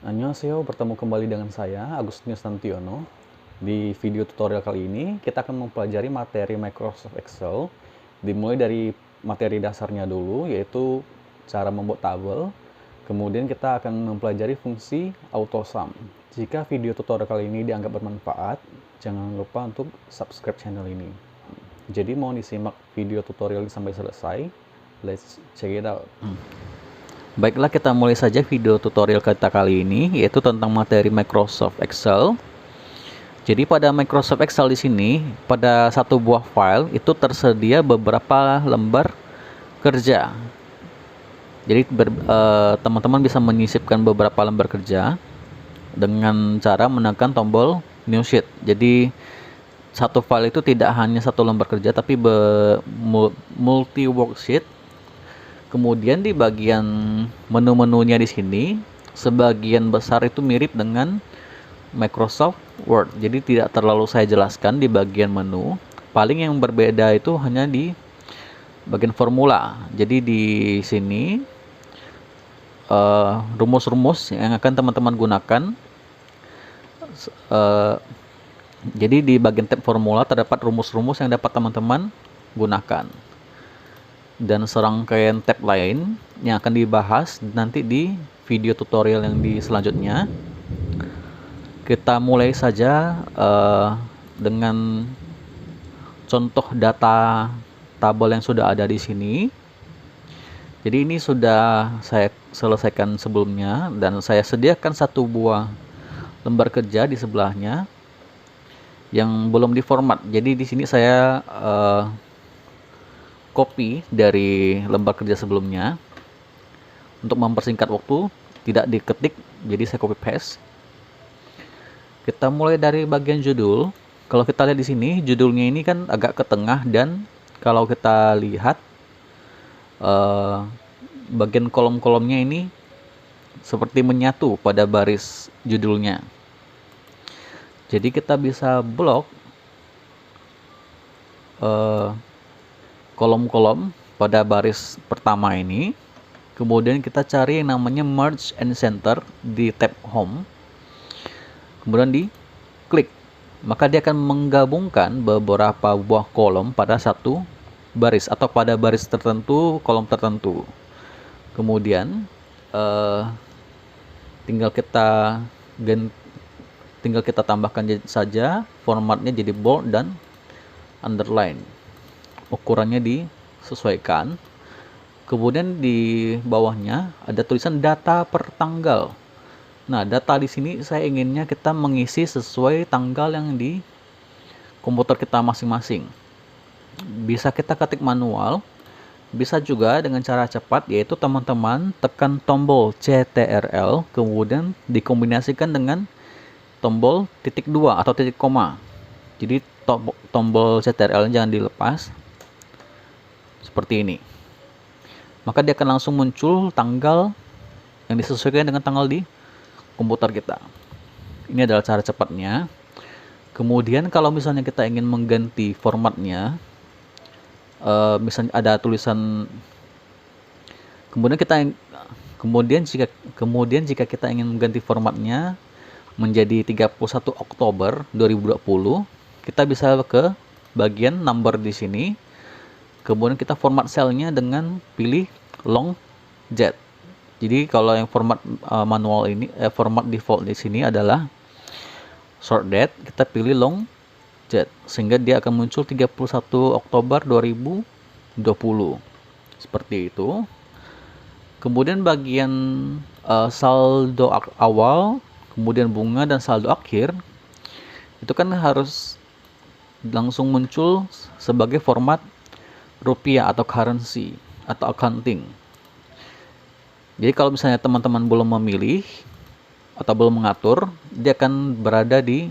Annyeonghaseyo, bertemu kembali dengan saya, Agustinus Santiono. Di video tutorial kali ini, kita akan mempelajari materi Microsoft Excel, dimulai dari materi dasarnya dulu, yaitu cara membuat tabel. Kemudian kita akan mempelajari fungsi AutoSum. Jika video tutorial kali ini dianggap bermanfaat, jangan lupa untuk subscribe channel ini. Jadi mohon disimak video tutorial ini sampai selesai. Let's check it out. Baiklah, kita mulai saja video tutorial kita kali ini, yaitu tentang materi Microsoft Excel. Jadi pada Microsoft Excel di sini, pada satu buah file itu tersedia beberapa lembar kerja. Jadi teman-teman bisa menyisipkan beberapa lembar kerja dengan cara menekan tombol New Sheet. Jadi satu file itu tidak hanya satu lembar kerja, tapi multi worksheet. Kemudian di bagian menu-menunya di sini, sebagian besar itu mirip dengan Microsoft Word. Jadi tidak terlalu saya jelaskan di bagian menu. Paling yang berbeda itu hanya di bagian formula. Jadi di sini rumus-rumus yang akan teman-teman gunakan. Jadi di bagian tab formula terdapat rumus-rumus yang dapat teman-teman gunakan. Dan serangkaian tab lain yang akan dibahas nanti di video tutorial yang selanjutnya. Kita mulai saja dengan contoh data tabel yang sudah ada di sini. Jadi ini sudah saya selesaikan sebelumnya dan saya sediakan satu buah lembar kerja di sebelahnya yang belum diformat. Jadi di sini saya copy dari lembar kerja sebelumnya untuk mempersingkat waktu, tidak diketik, jadi saya copy paste. Kita mulai dari bagian judul. Kalau kita lihat di sini, judulnya ini kan agak ke tengah, dan kalau kita lihat bagian kolom-kolomnya ini seperti menyatu pada baris judulnya. Jadi kita bisa blok kolom-kolom pada baris pertama ini. Kemudian kita cari yang namanya merge and center di tab home, kemudian di klik, maka dia akan menggabungkan beberapa buah kolom pada satu baris atau pada baris tertentu, kolom tertentu. Kemudian tinggal kita tambahkan saja formatnya jadi bold dan underline. Ukurannya disesuaikan. Kemudian di bawahnya ada tulisan data per tanggal. Nah, data di sini saya inginnya kita mengisi sesuai tanggal yang di komputer kita masing-masing. Bisa kita ketik manual, bisa juga dengan cara cepat, yaitu teman-teman tekan tombol CTRL, kemudian dikombinasikan dengan tombol titik 2 atau titik koma. Jadi tombol CTRL jangan dilepas. Seperti ini, maka dia akan langsung muncul tanggal yang disesuaikan dengan tanggal di komputer kita. Ini adalah cara cepatnya. Kemudian kalau misalnya kita ingin mengganti formatnya, misalnya ada tulisan, kemudian jika kita ingin mengganti formatnya menjadi 31 Oktober 2020, kita bisa ke bagian number di sini. Kemudian kita format selnya dengan pilih long jet. Jadi kalau yang format manual ini, format default di sini adalah short date, kita pilih long jet sehingga dia akan muncul 31 Oktober 2020. Seperti itu. Kemudian bagian saldo awal, kemudian bunga dan saldo akhir, itu kan harus langsung muncul sebagai format rupiah atau currency atau accounting. Jadi kalau misalnya teman-teman belum memilih atau belum mengatur, dia akan berada di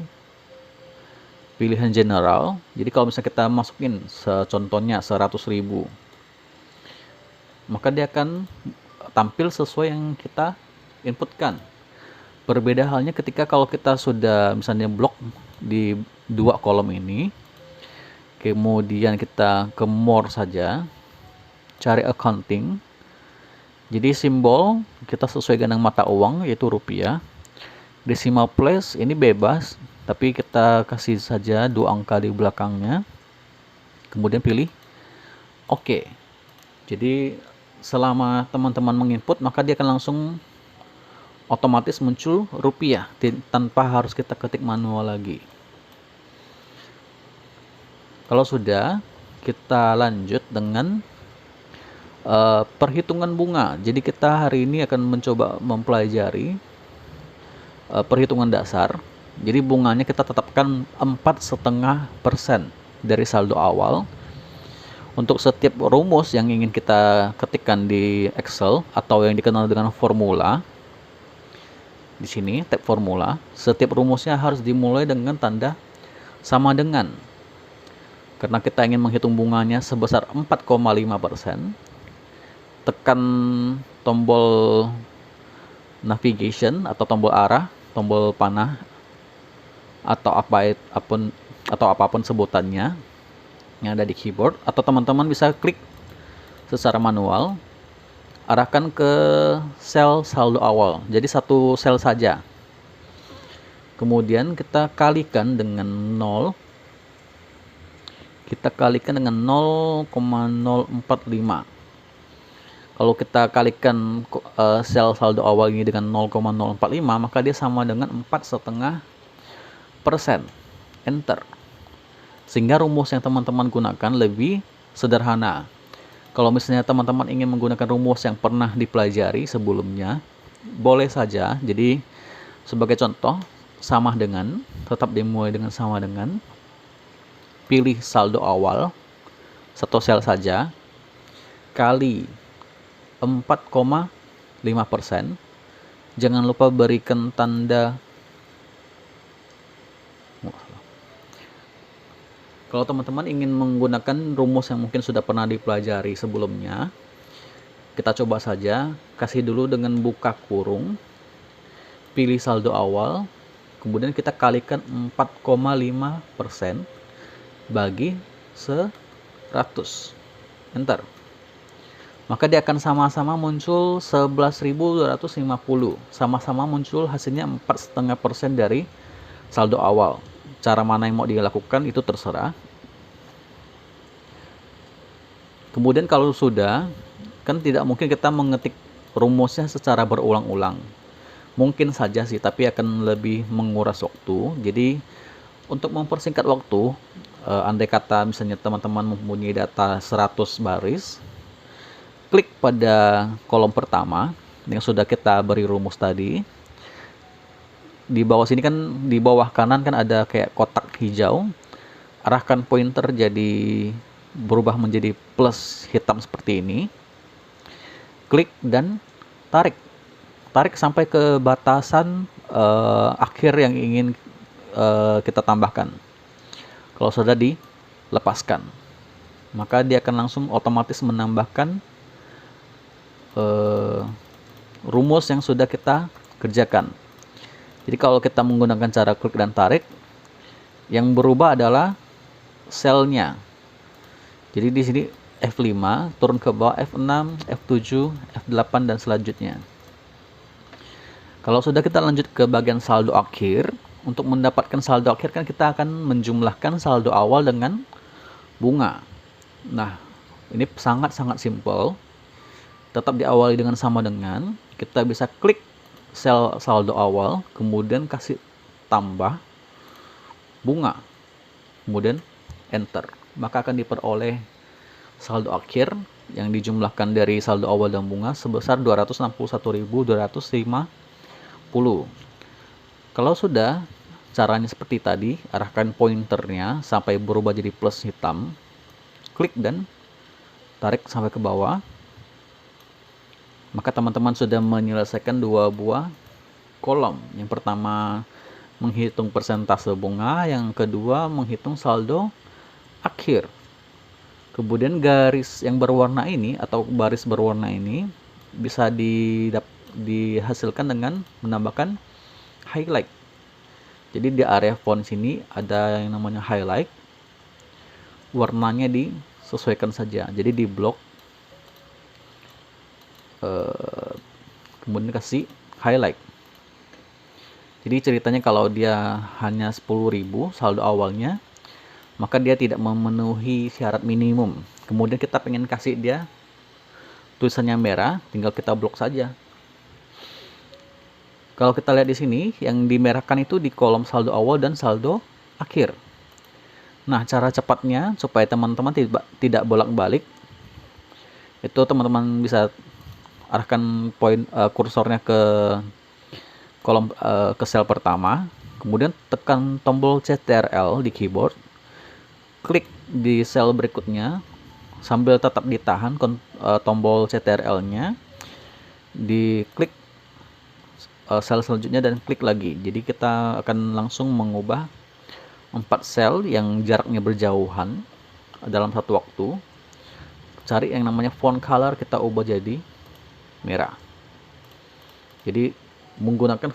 pilihan general. Jadi kalau misalnya kita masukin contohnya 100.000, maka dia akan tampil sesuai yang kita inputkan. Berbeda halnya ketika kalau kita sudah misalnya blok di dua kolom ini, kemudian kita ke more saja, cari accounting. Jadi simbol kita sesuaikan dengan mata uang, yaitu rupiah. Decimal place ini bebas, tapi kita kasih saja 2 angka di belakangnya. Kemudian pilih OK. Jadi selama teman-teman menginput, maka dia akan langsung otomatis muncul rupiah tanpa harus kita ketik manual lagi. Kalau sudah, kita lanjut dengan perhitungan bunga. Jadi kita hari ini akan mencoba mempelajari perhitungan dasar. Jadi bunganya kita tetapkan 4,5% dari saldo awal. Untuk setiap rumus yang ingin kita ketikkan di Excel atau yang dikenal dengan formula, di sini tab formula, setiap rumusnya harus dimulai dengan tanda sama dengan. Karena kita ingin menghitung bunganya sebesar 4,5%, tekan tombol navigation atau tombol arah, tombol panah, atau apapun sebutannya yang ada di keyboard, atau teman-teman bisa klik secara manual, arahkan ke sel saldo awal, jadi satu sel saja. Kemudian kita kalikan dengan 0, kita kalikan dengan 0,045. Kalau kita kalikan sel saldo awal ini dengan 0,045, maka dia sama dengan 4,5%. Enter. Sehingga rumus yang teman-teman gunakan lebih sederhana. Kalau misalnya teman-teman ingin menggunakan rumus yang pernah dipelajari sebelumnya, boleh saja. Jadi sebagai contoh, sama dengan, tetap dimulai dengan sama dengan, pilih saldo awal, satu sel saja, kali 4,5%. Jangan lupa berikan tanda. Kalau teman-teman ingin menggunakan rumus yang mungkin sudah pernah dipelajari sebelumnya, kita coba saja. Kasih dulu dengan buka kurung, pilih saldo awal, kemudian kita kalikan 4,5% bagi 100. Enter. Maka dia akan sama-sama muncul 11.250. Sama-sama muncul hasilnya 4,5% dari saldo awal. Cara mana yang mau dilakukan itu terserah. Kemudian kalau sudah, kan tidak mungkin kita mengetik rumusnya secara berulang-ulang. Mungkin saja sih, tapi akan lebih menguras waktu. Jadi untuk mempersingkat waktu, andai kata misalnya teman-teman mempunyai data 100 baris, klik pada kolom pertama yang sudah kita beri rumus tadi. Di bawah sini kan, di bawah kanan kan ada kayak kotak hijau. Arahkan pointer jadi berubah menjadi plus hitam seperti ini. Klik dan tarik. Tarik sampai ke batasan akhir yang ingin kita tambahkan. Kalau sudah dilepaskan, maka dia akan langsung otomatis menambahkan rumus yang sudah kita kerjakan. Jadi kalau kita menggunakan cara klik dan tarik, yang berubah adalah selnya. Jadi di sini F5, turun ke bawah F6, F7, F8 dan selanjutnya. Kalau sudah kita lanjut ke bagian saldo akhir, untuk mendapatkan saldo akhir kan kita akan menjumlahkan saldo awal dengan bunga. Nah, ini sangat-sangat simpel. Tetap diawali dengan sama dengan, kita bisa klik sel saldo awal, kemudian kasih tambah bunga, kemudian enter, maka akan diperoleh saldo akhir yang dijumlahkan dari saldo awal dan bunga sebesar 261.250. Kalau sudah, caranya seperti tadi, arahkan pointernya sampai berubah jadi plus hitam, klik dan tarik sampai ke bawah. Maka teman-teman sudah menyelesaikan dua buah kolom. Yang pertama menghitung persentase bunga, yang kedua menghitung saldo akhir. Kemudian garis yang berwarna ini atau baris berwarna ini bisa dihasilkan dengan menambahkan highlight. Jadi di area font sini ada yang namanya highlight. Warnanya disesuaikan saja. Jadi di blok, kemudian kasih highlight. Jadi ceritanya kalau dia hanya 10.000 saldo awalnya, maka dia tidak memenuhi syarat minimum. Kemudian kita pengen kasih dia tulisannya merah, tinggal kita blok saja. Kalau kita lihat di sini, yang dimerahkan itu di kolom saldo awal dan saldo akhir. Nah, cara cepatnya supaya teman-teman tidak bolak-balik, itu teman-teman bisa arahkan kursornya ke kolom ke sel pertama, kemudian tekan tombol CTRL di keyboard, klik di sel berikutnya sambil tetap ditahan tombol CTRL-nya, diklik sel selanjutnya dan klik lagi. Jadi kita akan langsung mengubah 4 sel yang jaraknya berjauhan dalam satu waktu. Cari yang namanya font color, kita ubah jadi merah. Jadi menggunakan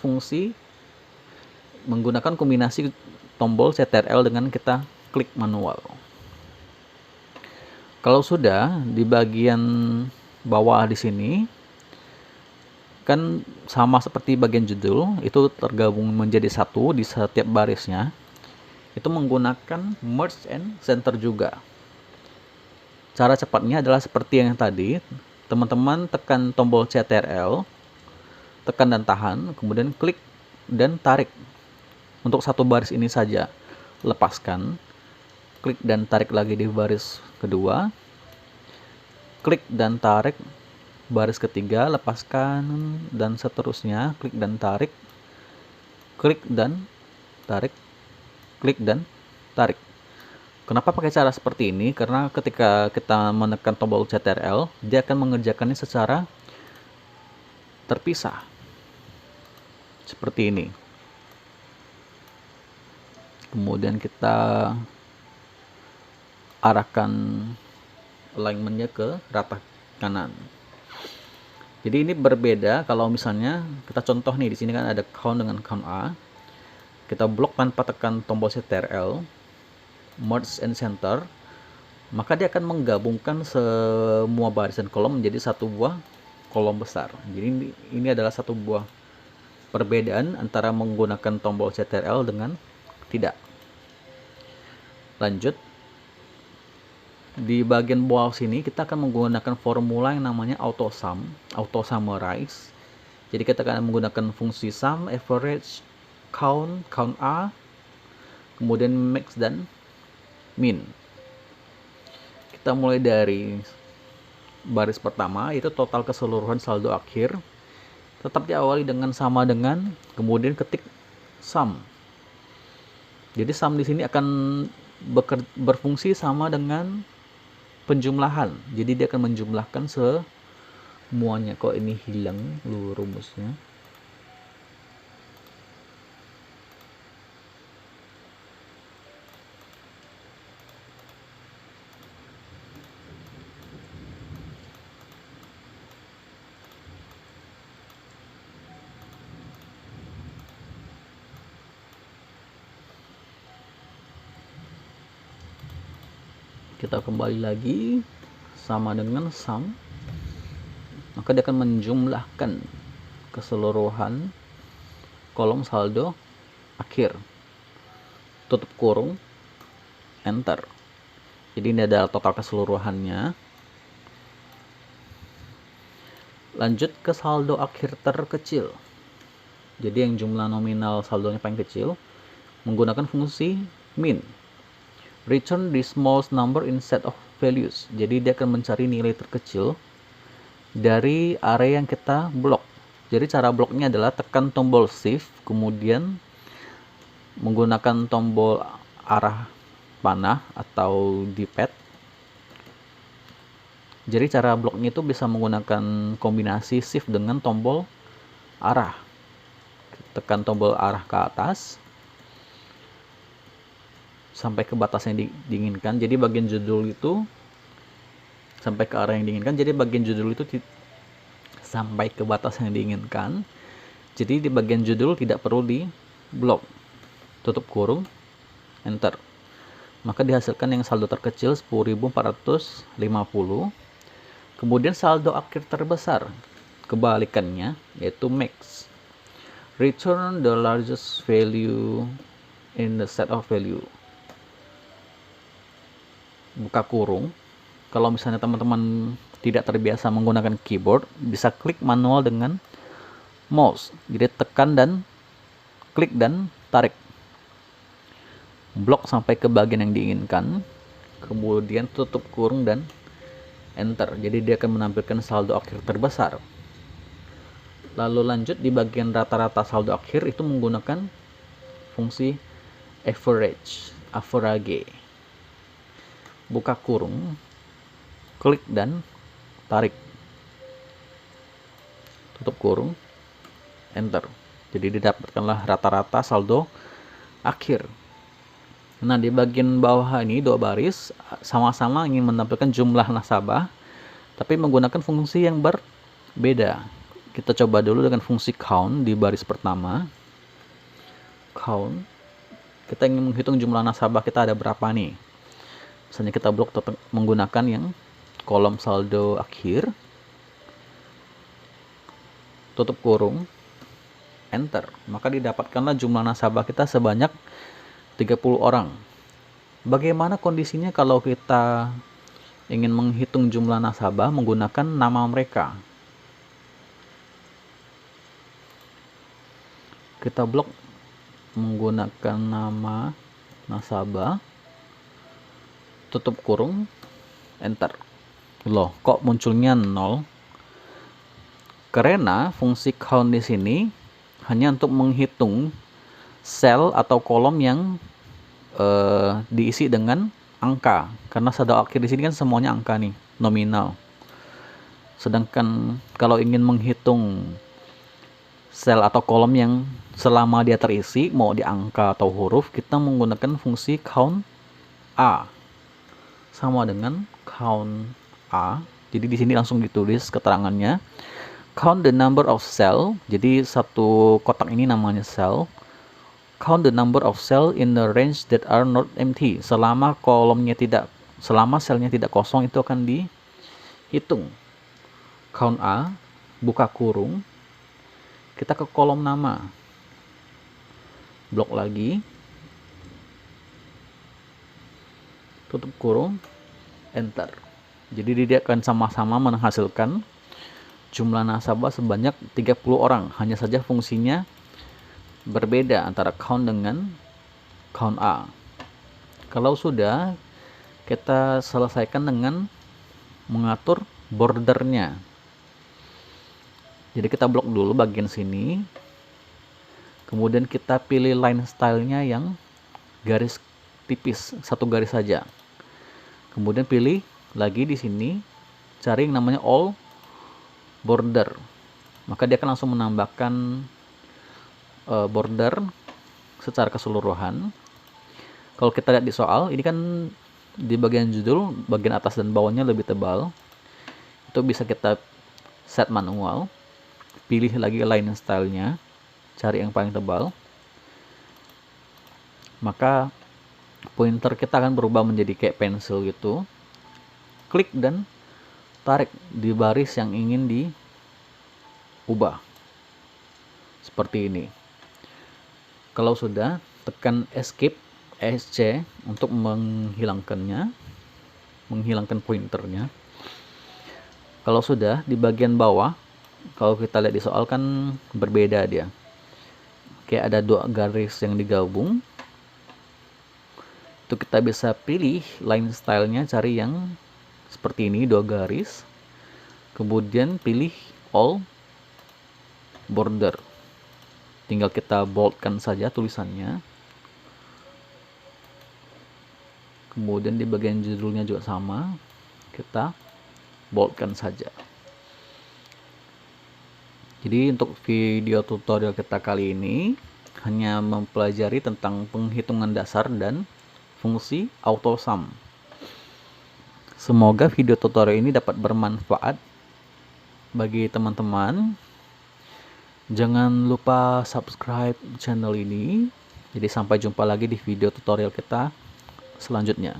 kombinasi tombol CTRL dengan kita klik manual. Kalau sudah di bagian bawah di sini kan sama seperti bagian judul, itu tergabung menjadi satu di setiap barisnya. Itu menggunakan merge and center juga. Cara cepatnya adalah seperti yang tadi, teman-teman tekan tombol CTRL, tekan dan tahan, kemudian klik dan tarik. Untuk satu baris ini saja, lepaskan, klik dan tarik lagi di baris kedua, klik dan tarik baris ketiga, lepaskan, dan seterusnya, klik dan tarik, klik dan tarik, klik dan tarik. Kenapa pakai cara seperti ini? Karena ketika kita menekan tombol CTRL, dia akan mengerjakannya secara terpisah. Seperti ini. Kemudian kita arahkan alignment-nya ke rata kanan. Jadi ini berbeda kalau misalnya kita contoh nih, di sini kan ada count dengan count A. Kita blok tanpa tekan tombol CTRL, merge and center, maka dia akan menggabungkan semua baris dan kolom menjadi satu buah kolom besar. Jadi ini adalah satu buah perbedaan antara menggunakan tombol CTRL dengan tidak. Lanjut, di bagian bawah sini kita akan menggunakan formula yang namanya auto summarize. Jadi kita akan menggunakan fungsi sum, average, count A, kemudian max dan min. Kita mulai dari baris pertama, itu total keseluruhan saldo akhir. Tetap diawali dengan sama dengan, kemudian ketik sum. Jadi sum di sini akan berfungsi sama dengan penjumlahan. Jadi dia akan menjumlahkan semuanya. Kok ini hilang rumusnya? Kita kembali lagi sama dengan sum, maka dia akan menjumlahkan keseluruhan kolom saldo akhir, tutup kurung, enter. Jadi ini adalah total keseluruhannya. Lanjut ke saldo akhir terkecil. Jadi yang jumlah nominal saldonya paling kecil, menggunakan fungsi min. Return the smallest number in set of values. Jadi dia akan mencari nilai terkecil dari area yang kita blok. Jadi cara bloknya adalah tekan tombol shift, kemudian menggunakan tombol arah panah atau D-pad. Jadi cara bloknya itu bisa menggunakan kombinasi shift dengan tombol arah. Tekan tombol arah ke atas sampai ke batas yang diinginkan. Jadi bagian judul itu sampai ke arah yang diinginkan. Jadi bagian judul itu sampai ke batas yang diinginkan. Jadi di bagian judul tidak perlu di blok. Tutup kurung, enter. Maka dihasilkan yang saldo terkecil 10.450. Kemudian saldo akhir terbesar kebalikannya, yaitu max. return the largest value in the set of value. Buka kurung. Kalau misalnya teman-teman tidak terbiasa menggunakan keyboard, bisa klik manual dengan mouse. Jadi tekan dan klik dan tarik blok sampai ke bagian yang diinginkan, kemudian tutup kurung dan enter. Jadi dia akan menampilkan saldo akhir terbesar. Lalu lanjut di bagian rata-rata saldo akhir itu menggunakan fungsi average. Buka kurung, klik dan tarik, tutup kurung, enter. Jadi didapatkanlah rata-rata saldo akhir. Nah, di bagian bawah ini 2 baris sama-sama ingin menampilkan jumlah nasabah, tapi menggunakan fungsi yang berbeda. Kita coba dulu dengan fungsi count di baris pertama. Count, kita ingin menghitung jumlah nasabah kita ada berapa nih. Misalnya kita blok menggunakan yang kolom saldo akhir, tutup kurung, enter. Maka didapatkanlah jumlah nasabah kita sebanyak 30 orang. Bagaimana kondisinya kalau kita ingin menghitung jumlah nasabah menggunakan nama mereka? Kita blok menggunakan nama nasabah, tutup kurung, enter. Loh, kok munculnya 0? Karena fungsi count di sini hanya untuk menghitung sel atau kolom yang diisi dengan angka. Karena saldo akhir di sini kan semuanya angka nih, nominal. Sedangkan kalau ingin menghitung sel atau kolom yang selama dia terisi, mau di angka atau huruf, kita menggunakan fungsi count A. Sama dengan count A. Jadi di sini langsung ditulis keterangannya. Count the number of cell. Jadi satu kotak ini namanya cell. Count the number of cell in the range that are not empty. Selama selnya tidak kosong itu akan dihitung. Count A, buka kurung. Kita ke kolom nama. Blok lagi. Tutup kurung, enter. Jadi dia akan sama-sama menghasilkan jumlah nasabah sebanyak 30 orang. Hanya saja fungsinya berbeda antara count dengan count A. Kalau sudah, kita selesaikan dengan mengatur bordernya. Jadi kita blok dulu bagian sini. Kemudian kita pilih line stylenya yang garis tipis, satu garis saja. Kemudian pilih lagi di sini, cari yang namanya all border. Maka dia akan langsung menambahkan border secara keseluruhan. Kalau kita lihat di soal, ini kan di bagian judul, bagian atas dan bawahnya lebih tebal. Itu bisa kita set manual. Pilih lagi line stylenya, cari yang paling tebal. Maka pointer kita akan berubah menjadi kayak pensil gitu. Klik dan tarik di baris yang ingin diubah. Seperti ini. Kalau sudah, tekan escape ESC untuk menghilangkannya, menghilangkan pointernya. Kalau sudah, di bagian bawah, kalau kita lihat di soal kan berbeda dia. Kayak ada 2 garis yang digabung. Itu kita bisa pilih line stylenya, cari yang seperti ini, 2 garis. Kemudian pilih all border. Tinggal kita boldkan saja tulisannya. Kemudian di bagian judulnya juga sama, kita boldkan saja. Jadi untuk video tutorial kita kali ini hanya mempelajari tentang penghitungan dasar dan fungsi auto sum. Semoga video tutorial ini dapat bermanfaat bagi teman-teman. Jangan lupa subscribe channel ini. Jadi sampai jumpa lagi di video tutorial kita selanjutnya.